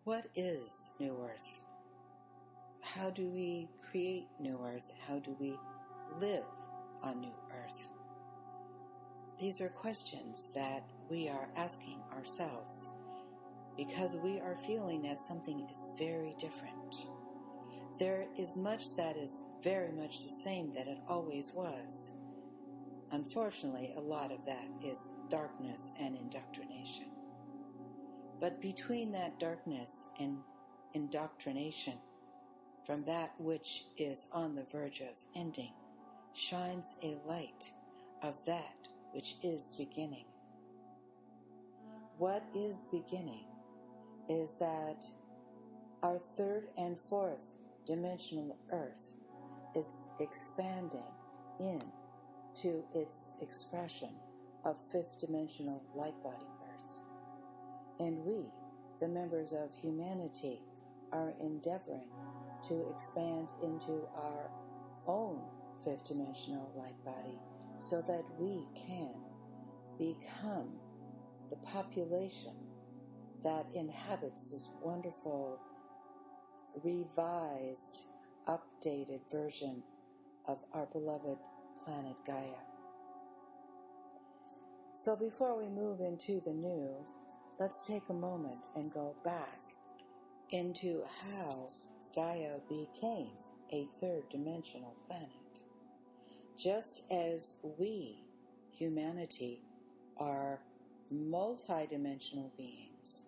What is New Earth? How do we create New Earth? How do we live on New Earth? These are questions that we are asking ourselves because we are feeling that something is very different. There is much that is very much the same that it always was. Unfortunately, a lot of that is darkness and indoctrination. But between that darkness and indoctrination, from that which is on the verge of ending, shines a light of that which is beginning. What is beginning is that our third and fourth dimensional Earth is expanding into its expression of fifth dimensional Lightbody Earth. And we, the members of humanity, are endeavoring to expand into our own fifth dimensional light body so that we can become the population that inhabits this wonderful, revised, updated version of our beloved planet Gaia. So before we move into the new, let's take a moment and go back into how Gaia became a third-dimensional planet. Just as we, humanity, are multidimensional beings,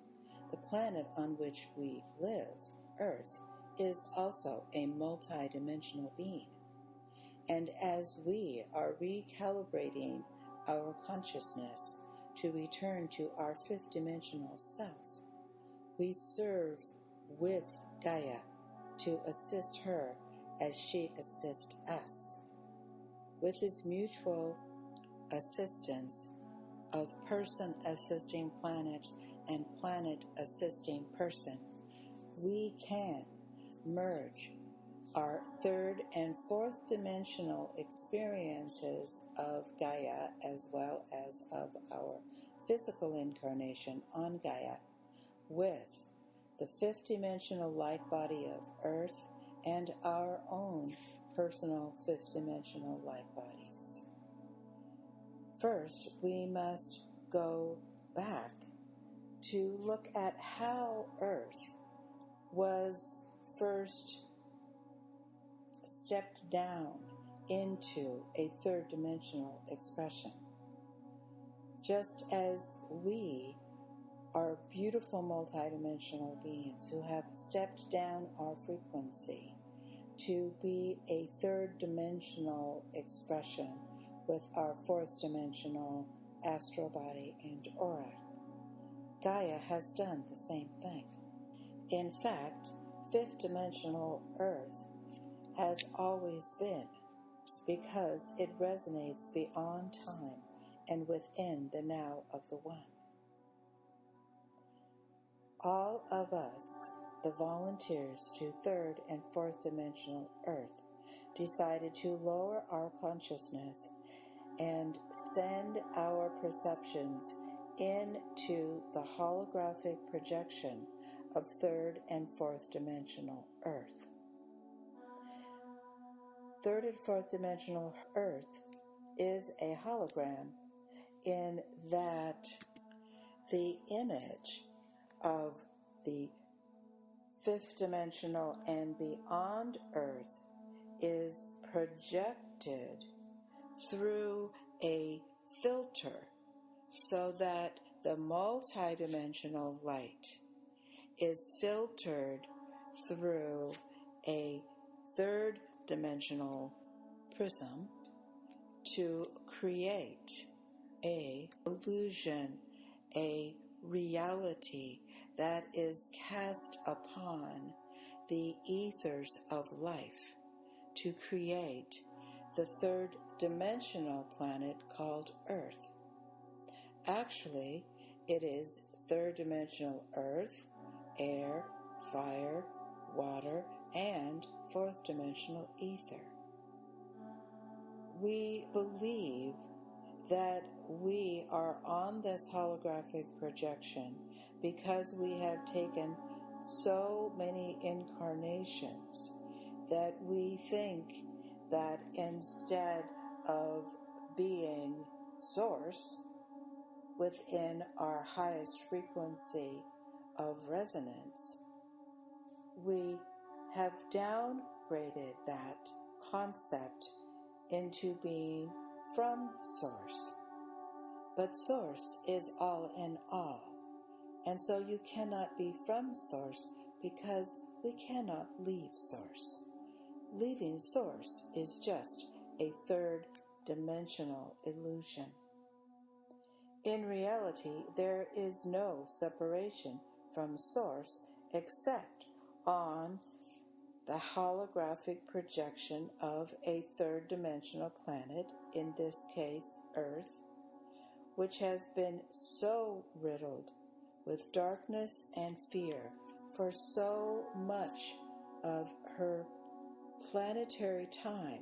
the planet on which we live, Earth, is also a multidimensional being. And as we are recalibrating our consciousness to return to our fifth dimensional self, we serve with Gaia to assist her as she assists us. With this mutual assistance of person assisting planet and planet assisting person, we can merge our third and fourth dimensional experiences of Gaia as well as of our physical incarnation on Gaia with the fifth dimensional light body of Earth and our own personal fifth dimensional light bodies. First, we must go back to look at how Earth was first stepped down into a third dimensional expression. Just as we are beautiful multidimensional beings who have stepped down our frequency to be a third dimensional expression with our fourth dimensional astral body and aura, Gaia has done the same thing. In fact, fifth dimensional Earth has always been, because it resonates beyond time and within the now of the One. All of us, the volunteers to third and fourth dimensional Earth, decided to lower our consciousness and send our perceptions into the holographic projection of third and fourth dimensional Earth. Third and fourth dimensional Earth is a hologram in that the image of the fifth dimensional and beyond Earth is projected through a filter so that the multidimensional light is filtered through a third dimensional prism to create a illusion, a reality that is cast upon the ethers of life to create the third dimensional planet called Earth. Actually, it is third dimensional Earth, air, fire, water, and fourth dimensional ether. We believe that we are on this holographic projection because we have taken so many incarnations that we think that instead of being source within our highest frequency of resonance, we have downgraded that concept into being from source. But source is all in all. And so you cannot be from source because we cannot leave source. Leaving source is just a third dimensional illusion. In reality, there is no separation from source except on the holographic projection of a third dimensional planet, in this case Earth, which has been so riddled with darkness and fear for so much of her planetary time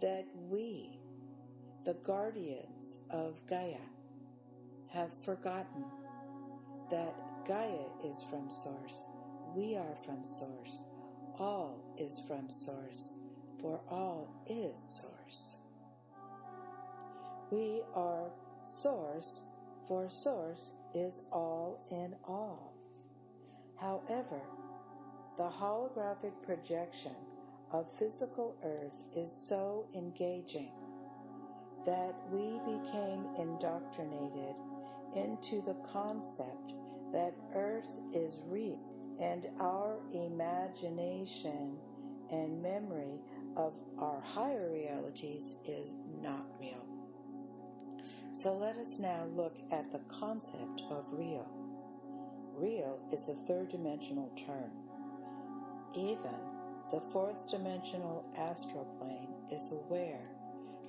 that we, the guardians of Gaia, have forgotten that Gaia is from source, we are from source, all is from source, for all is source. We are source, for source is all in all. However, the holographic projection of physical Earth is so engaging that we became indoctrinated into the concept that Earth is real and our imagination and memory of our higher realities is not real. So let us now look at the concept of real. Real is a third dimensional term. Even the fourth dimensional astral plane is aware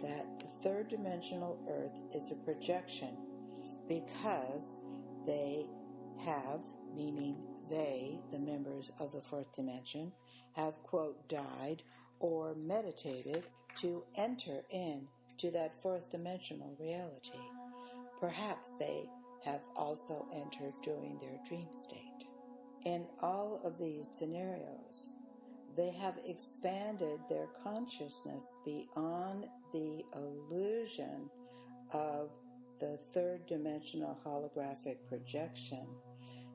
that the third dimensional Earth is a projection because they have, meaning they, the members of the fourth dimension, have, quote, died or meditated to enter into that fourth dimensional reality. Perhaps they have also entered during their dream state. In all of these scenarios, they have expanded their consciousness beyond the illusion of the third dimensional holographic projection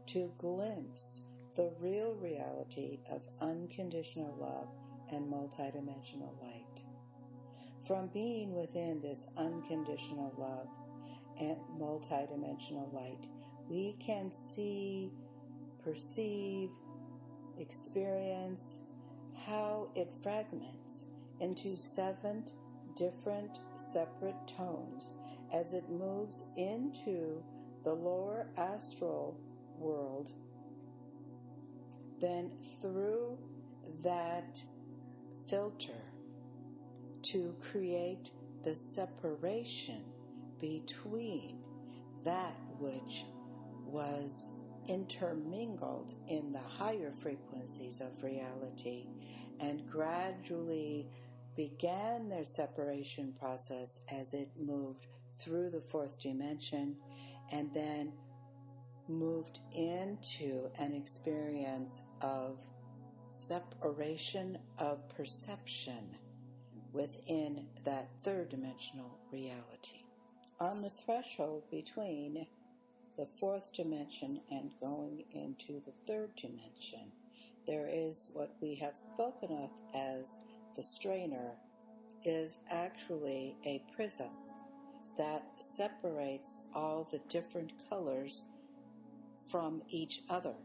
to glimpse the real reality of unconditional love and multidimensional light. From being within this unconditional love and multidimensional light, we can see, perceive, experience how it fragments into 7 different separate tones as it moves into the lower astral world, then through that filter to create the separation between that which was intermingled in the higher frequencies of reality and gradually began their separation process as it moved through the fourth dimension and then moved into an experience of separation of perception within that third dimensional reality. On the threshold between the fourth dimension and going into the third dimension, there is what we have spoken of as the strainer, is actually a prism that separates all the different colors from each other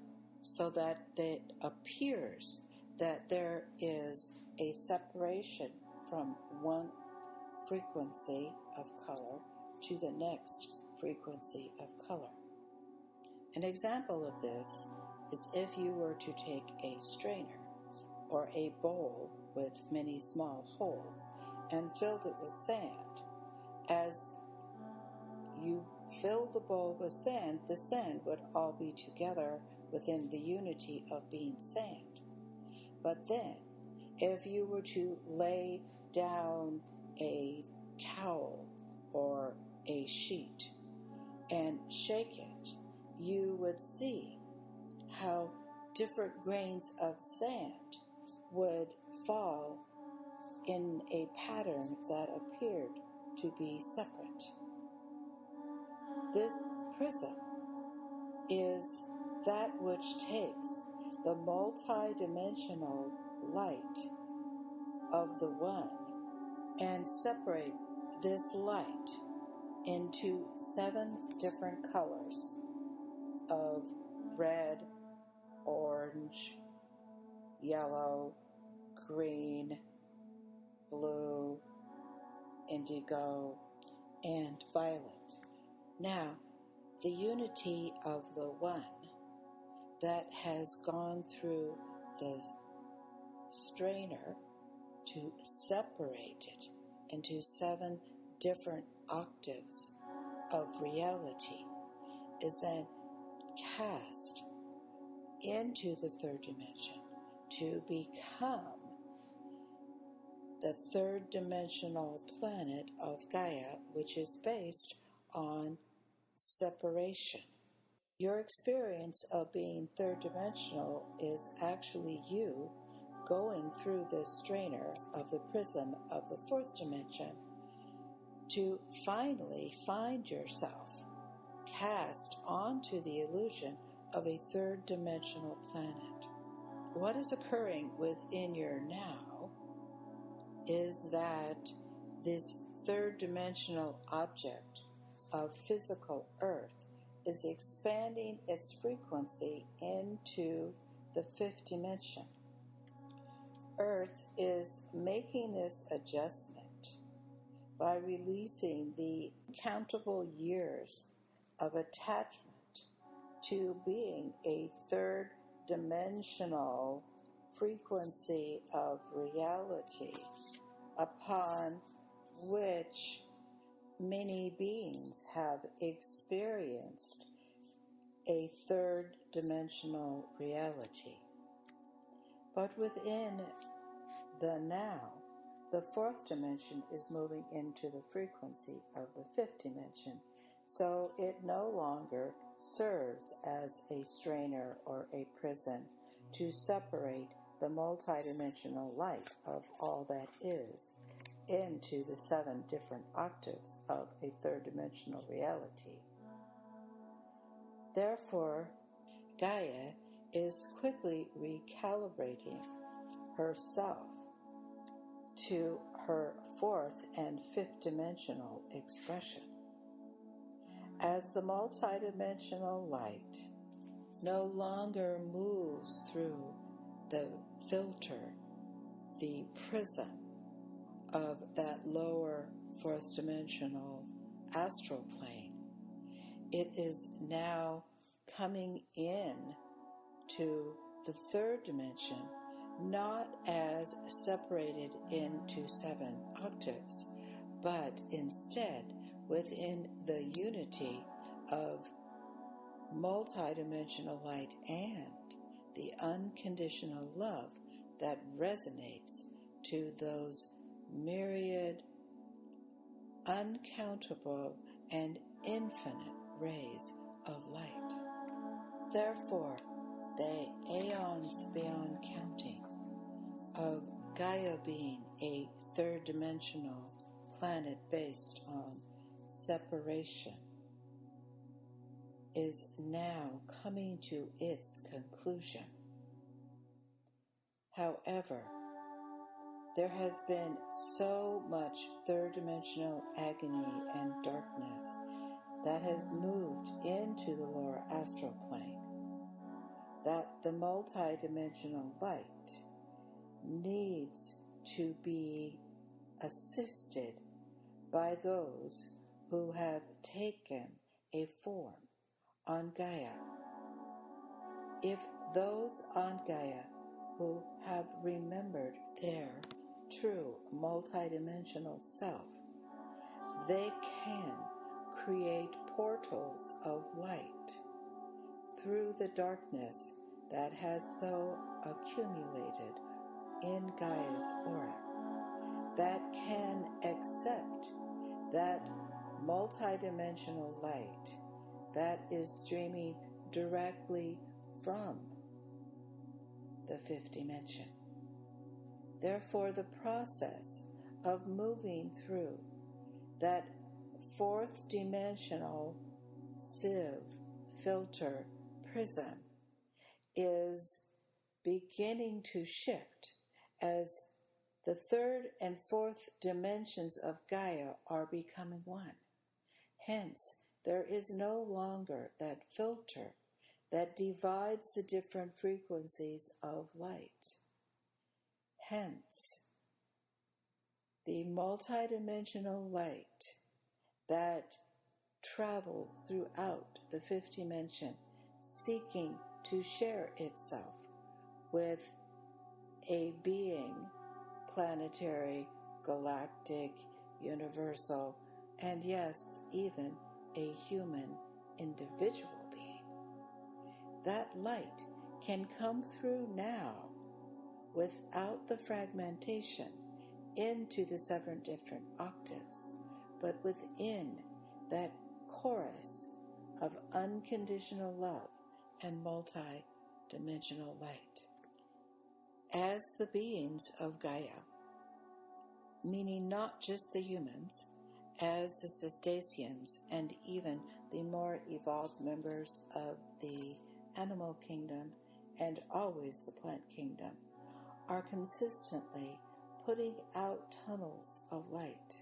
so that it appears that there is a separation from one frequency of color to the next frequency of color. An example of this is if you were to take a strainer or a bowl with many small holes and filled it with sand. As you fill the bowl with sand, the sand would all be together within the unity of being sand. But then, if you were to lay down a towel or a sheet and shake it, you would see how different grains of sand would fall in a pattern that appeared to be separate. This prism is that which takes the multi-dimensional light of the One and separate this light into 7 different colors of red, orange, yellow, green, blue, indigo, and violet. Now, the unity of the One that has gone through the strainer to separate it into 7 different octaves of reality is then cast into the 3rd dimension to become the 3rd dimensional planet of Gaia, which is based on separation. Your experience of being 3rd dimensional is actually you going through this strainer of the prism of the 4th dimension to finally find yourself cast onto the illusion of a 3rd dimensional planet. What is occurring within your now is that this 3rd dimensional object of physical Earth is expanding its frequency into the 5th dimension. Earth is making this adjustment by releasing the countable years of attachment to being a 3rd dimensional frequency of reality upon which many beings have experienced a 3rd dimensional reality. But within the now, the 4th dimension is moving into the frequency of the 5th dimension, so it no longer serves as a strainer or a prison to separate the multidimensional light of all that is into the 7 different octaves of a 3rd dimensional reality. Therefore, Gaia is quickly recalibrating herself to her 4th and 5th dimensional expression. As the multidimensional light no longer moves through the filter, the prism of that lower 4th dimensional astral plane, it is now coming in to the 3rd dimension, not as separated into 7 octaves, but instead within the unity of multidimensional light and the unconditional love that resonates to those myriad, uncountable, and infinite rays of light. Therefore, the aeons beyond counting of Gaia being a 3rd dimensional planet based on separation is now coming to its conclusion. However, there has been so much 3rd dimensional agony and darkness that has moved into the lower astral plane that the multidimensional light needs to be assisted by those who have taken a form on Gaia. If those on Gaia who have remembered their true multidimensional self, they can create portals of light through the darkness that has so accumulated in Gaia's aura, that can accept that multidimensional light that is streaming directly from the fifth dimension. Therefore, the process of moving through that fourth dimensional sieve, filter, prism is beginning to shift as the third and fourth dimensions of Gaia are becoming one. Hence, there is no longer that filter that divides the different frequencies of light. Hence, the multidimensional light that travels throughout the fifth dimension, seeking to share itself with a being, planetary, galactic, universal, and yes, even a human individual being. That light can come through now without the fragmentation into the 7 different octaves, but within that chorus of unconditional love and multi-dimensional light. As the beings of Gaia, meaning not just the humans, as the cetaceans and even the more evolved members of the animal kingdom and always the plant kingdom, are consistently putting out tunnels of light.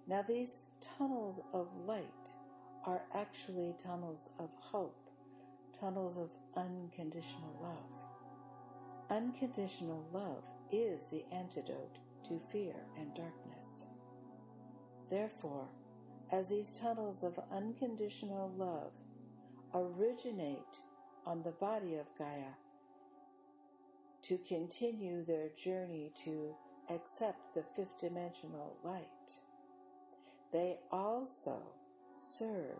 Now these tunnels of light are actually tunnels of hope, tunnels of unconditional love. Unconditional love is the antidote to fear and darkness. Therefore, as these tunnels of unconditional love originate on the body of Gaia to continue their journey to accept the fifth dimensional light, they also serve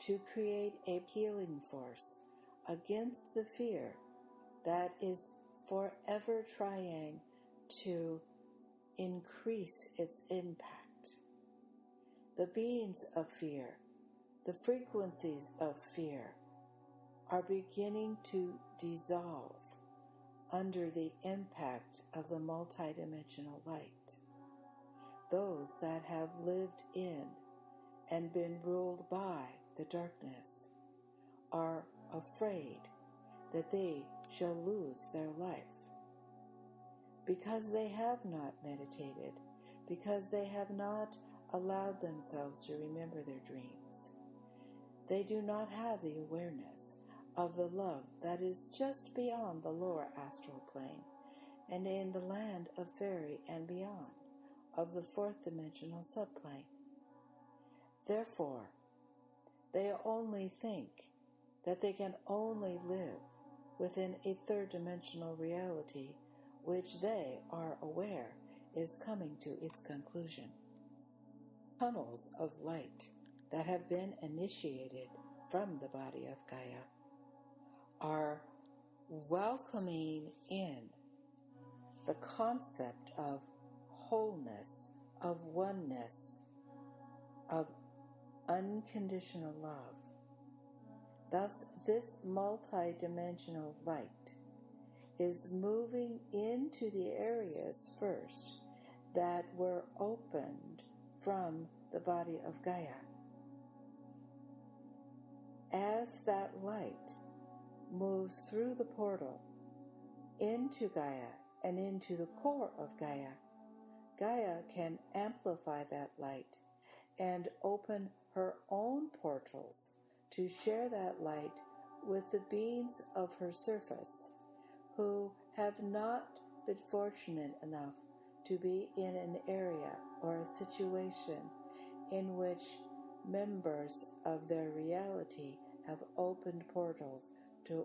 to create a healing force against the fear that is forever trying to increase its impact. The beings of fear, the frequencies of fear, are beginning to dissolve under the impact of the multidimensional light. Those that have lived in and been ruled by the darkness are afraid that they shall lose their life because they have not meditated, because they have not allowed themselves to remember their dreams. They do not have the awareness of the love that is just beyond the lower astral plane and in the land of fairy and beyond of the fourth dimensional subplane. Therefore, they only think that they can only live within a third dimensional reality which they are aware is coming to its conclusion. Tunnels of light that have been initiated from the body of Gaia are welcoming in the concept of wholeness, of oneness, of unconditional love. Thus, this multidimensional light is moving into the areas first that were opened from the body of Gaia. As that light moves through the portal into Gaia and into the core of Gaia, Gaia can amplify that light and open her own portals to share that light with the beings of her surface who have not been fortunate enough to be in an area or a situation in which members of their reality have opened portals to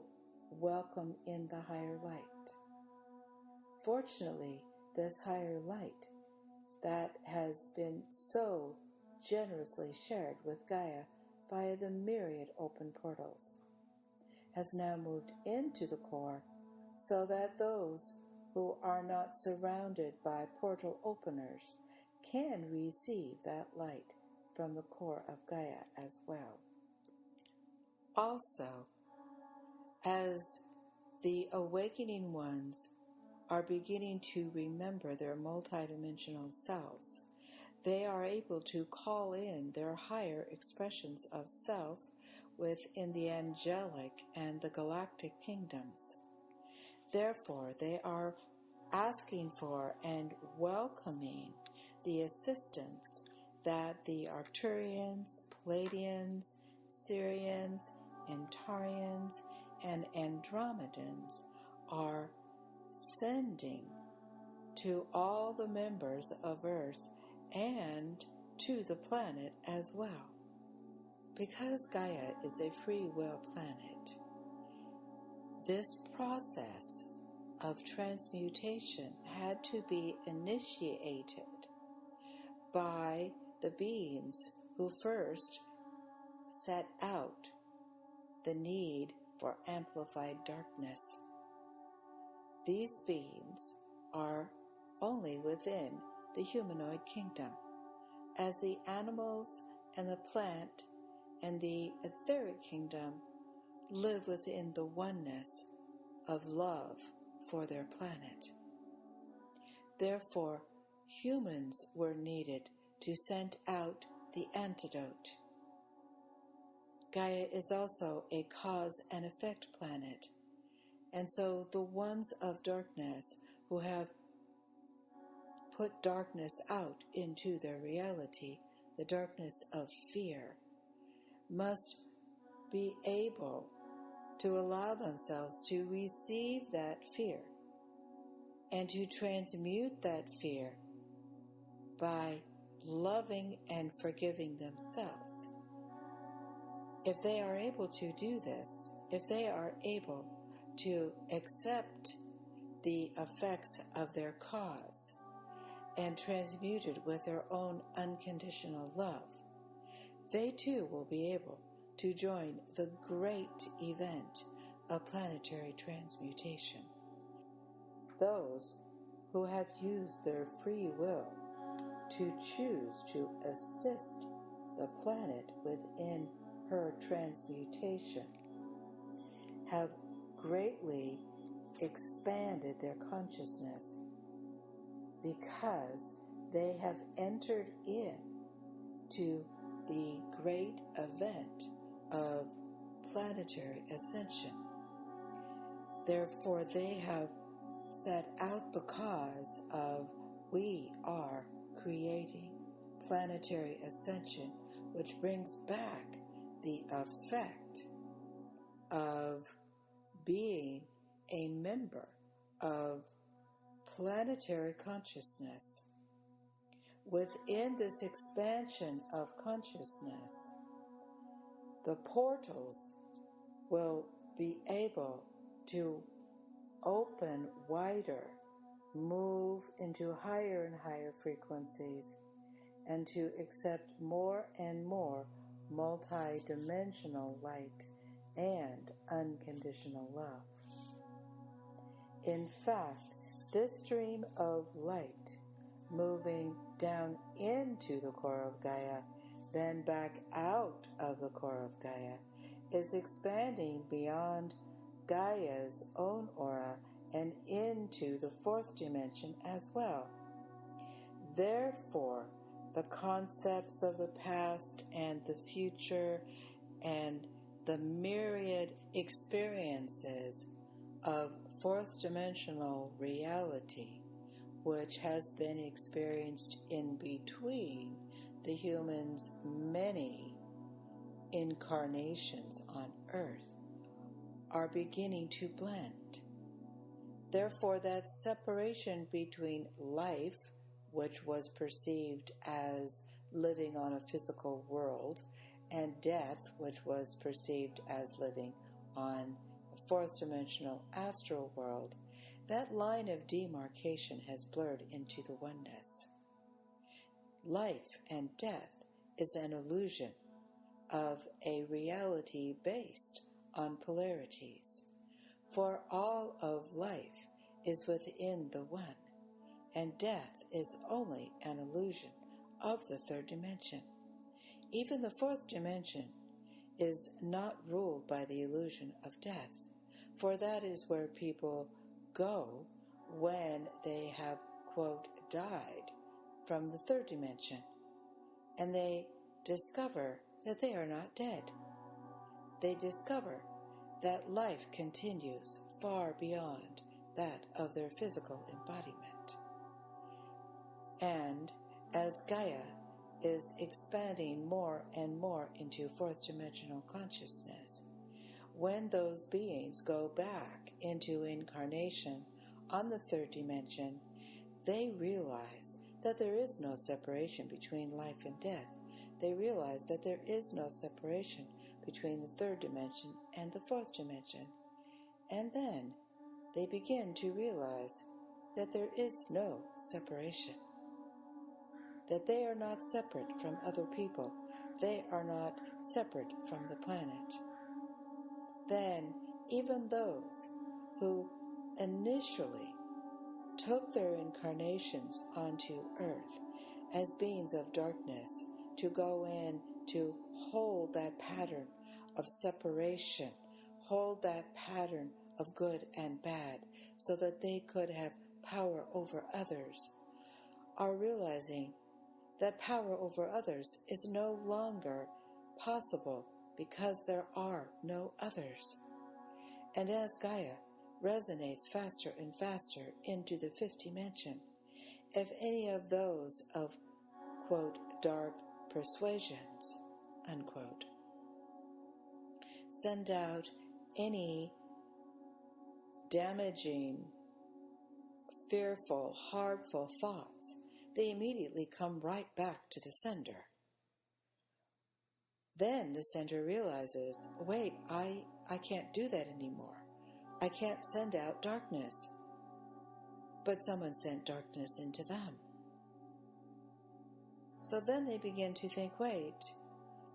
welcome in the higher light. Fortunately, this higher light that has been so generously shared with Gaia via the myriad open portals has now moved into the core so that those who are not surrounded by portal openers can receive that light from the core of Gaia as well. Also, as The awakening ones are beginning to remember their multidimensional selves. They are able to call in their higher expressions of self within the angelic and the galactic kingdoms. Therefore, they are asking for and welcoming the assistance that the Arcturians, Pleiadians, Sirians, Antarians, and Andromedans are sending to all the members of Earth and to the planet as well. Because Gaia is a free will planet, this process of transmutation had to be initiated by the beings who first set out the need for amplified darkness. These beings are only within the humanoid kingdom, as the animals and the plant and the etheric kingdom live within the oneness of love for their planet. Therefore, humans were needed to send out the antidote. Gaia is also a cause and effect planet, and so the ones of darkness who have put darkness out into their reality, the darkness of fear, must be able to allow themselves to receive that fear and to transmute that fear by loving and forgiving themselves. If they are able to do this, if they are able to accept the effects of their cause and transmute it with their own unconditional love, they too will be able to join the great event of planetary transmutation. Those who have used their free will to choose to assist the planet within her transmutation have greatly expanded their consciousness because they have entered in to the great event of planetary ascension. Therefore, they have set out the cause of we are creating planetary ascension, which brings back the effect of being a member of planetary consciousness. Within this expansion of consciousness, the portals will be able to open wider, move into higher and higher frequencies, and to accept more and more multi-dimensional light and unconditional love. In fact, this stream of light moving down into the core of Gaia, then back out of the core of Gaia, is expanding beyond Gaia's own aura and into the fourth dimension as well. Therefore, the concepts of the past and the future and the myriad experiences of fourth dimensional reality, which has been experienced in between the human's many incarnations on Earth, are beginning to blend. Therefore, that separation between life, which was perceived as living on a physical world, and death, which was perceived as living on a fourth dimensional astral world, that line of demarcation has blurred into the oneness. Life and death is an illusion of a reality based on polarities. For all of life is within the one, and death is only an illusion of the third dimension. Even the fourth dimension is not ruled by the illusion of death, For that is where people go when they have, quote, died from the third dimension, and they discover that they are not dead. They discover that life continues far beyond that of their physical embodiment. And as Gaia is expanding more and more into fourth dimensional consciousness, when those beings go back into incarnation on the third dimension, they realize that there is no separation between life and death. They realize that there is no separation between the third dimension and the fourth dimension. And then they begin to realize that there is no separation, that they are not separate from other people. They are not separate from the planet. Then even those who initially took their incarnations onto Earth as beings of darkness to go in to hold that pattern of separation, hold that pattern of good and bad, so that they could have power over others, are realizing that power over others is no longer possible because there are no others. And as Gaia resonates faster and faster into the fifth dimension, if any of those of, quote, dark persuasions, unquote, send out any damaging, fearful, harmful thoughts, they immediately come right back to the sender. Then the sender realizes, wait, I can't do that anymore. I can't send out darkness. But someone sent darkness into them. So then they begin to think, wait,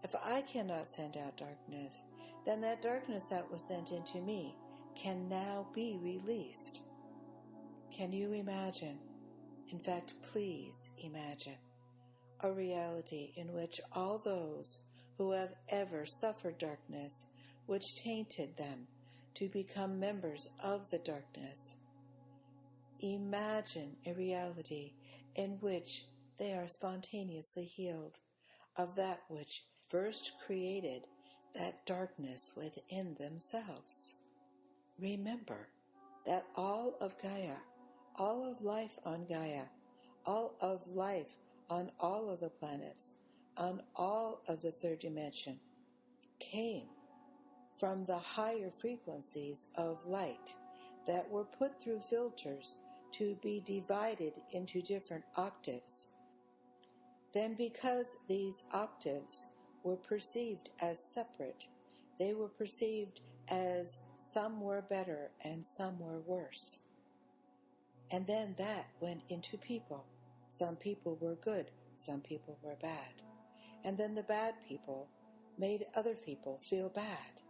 if I cannot send out darkness, then that darkness that was sent into me can now be released. Can you imagine? In fact, please imagine a reality in which all those who have ever suffered darkness, which tainted them to become members of the darkness. Imagine a reality in which they are spontaneously healed of that which first created that darkness within themselves. Remember that all of Gaia, all of life on Gaia, all of life on all of the planets, on all of the third dimension, came from the higher frequencies of light that were put through filters to be divided into different octaves. Then because these octaves were perceived as separate, they were perceived as some were better and some were worse. And then that went into people. Some people were good, some people were bad. And then the bad people made other people feel bad.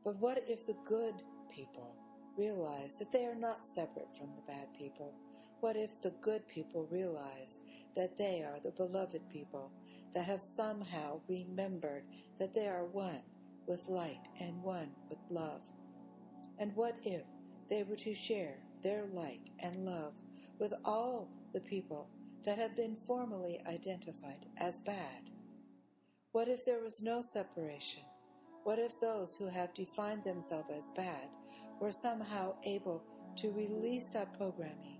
But what if the good people realize that they are not separate from the bad people? What if the good people realize that they are the beloved people that have somehow remembered that they are one with light and one with love? And what if they were to share their light and love with all the people that have been formally identified as bad? What if there was no separation? What if those who have defined themselves as bad were somehow able to release that programming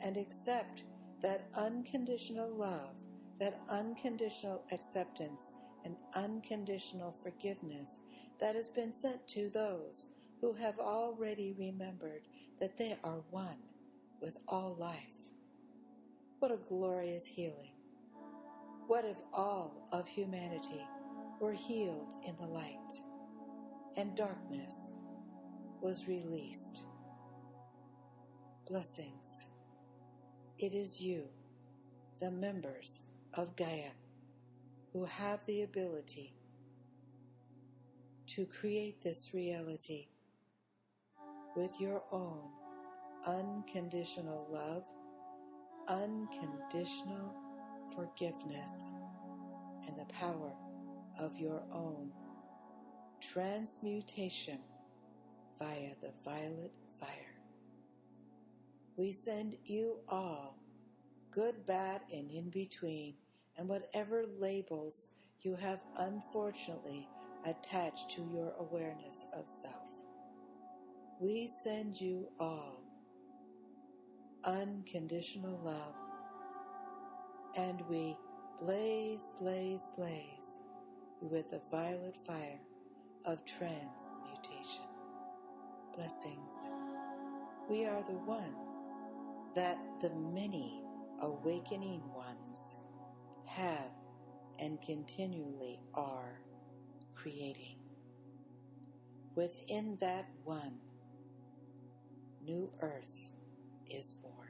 and accept that unconditional love, that unconditional acceptance and unconditional forgiveness that has been sent to those who have already remembered that they are one with all life? What a glorious healing. What if all of humanity were healed in the light and darkness was released? Blessings. It is you, the members of Gaia, who have the ability to create this reality with your own unconditional love, unconditional forgiveness, and the power of your own transmutation via the violet fire. We send you all, good, bad, and in between, and whatever labels you have unfortunately attached to your awareness of self. We send you all unconditional love, and we blaze, blaze, blaze with the violet fire of transmutation. Blessings. We are the one that the many awakening ones have and continually are creating. Within that one, new earth is born.